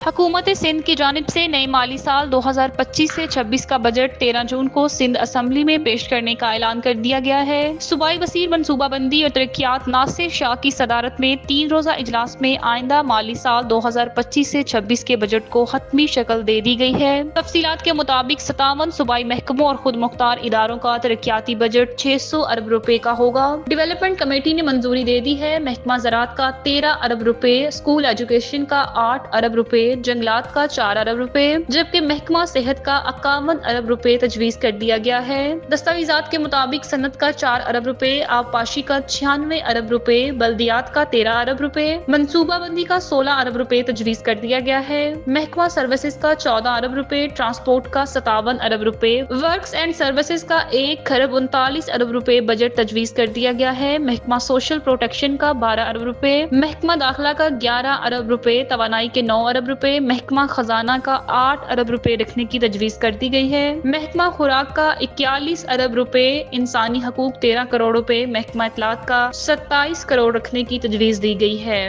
हुकूमत सिंध की जानिब से नए माली साल 2025 से 26 का बजट 13 जून को सिंध असम्बली में पेश करने का ऐलान कर दिया गया है। सूबाई वज़ीर मनसूबाबंदी और तरक्कियात नासिर शाह की सदारत में 3 रोज़ा इजलास में आइंदा माली साल 2025 से 26 के बजट को हतमी शक्ल दे दी गई है। तफसीलात के मुताबिक 57 सूबाई महकमों और खुद मुख्तार इदारों का तरक्कियाती बजट 600 अरब रुपए का होगा। डेवलपमेंट कमेटी ने मंजूरी दे दी है। महकमा ज़राअत का 13 अरब रुपए, स्कूल एजुकेशन का 8 अरब रुपए, जंगलात का 4 अरब रुपए, जबकि महकमा सेहत का 51 अरब रुपए तजवीज कर दिया गया है। दस्तावेजात के मुताबिक सनत का 4 अरब रुपए, आबपाशी का 96 अरब रुपए, बल्दियात का 13 अरब रुपए, मनसूबाबंदी का 16 अरब रुपए तजवीज कर दिया गया है। महकमा सर्विसेज का 14 अरब रुपए, ट्रांसपोर्ट का 57 अरब रुपए, वर्क्स एंड सर्विसेज का 1 खरब 39 अरब रुपए बजट तजवीज कर दिया गया है। महकमा सोशल प्रोटेक्शन का 12 अरब रुपए, महकमा दाखिला का 11 अरब रुपए, तवानाई के 9 अरब रुपए, महकमा खजाना का 8 अरब रुपए रखने की तजवीज कर दी गई है। महकमा खुराक का 41 अरब रुपए, इंसानी हकूक 13 करोड़ रुपए, महकमा इत्तलात का 27 करोड़ रखने की तजवीज दी गई है।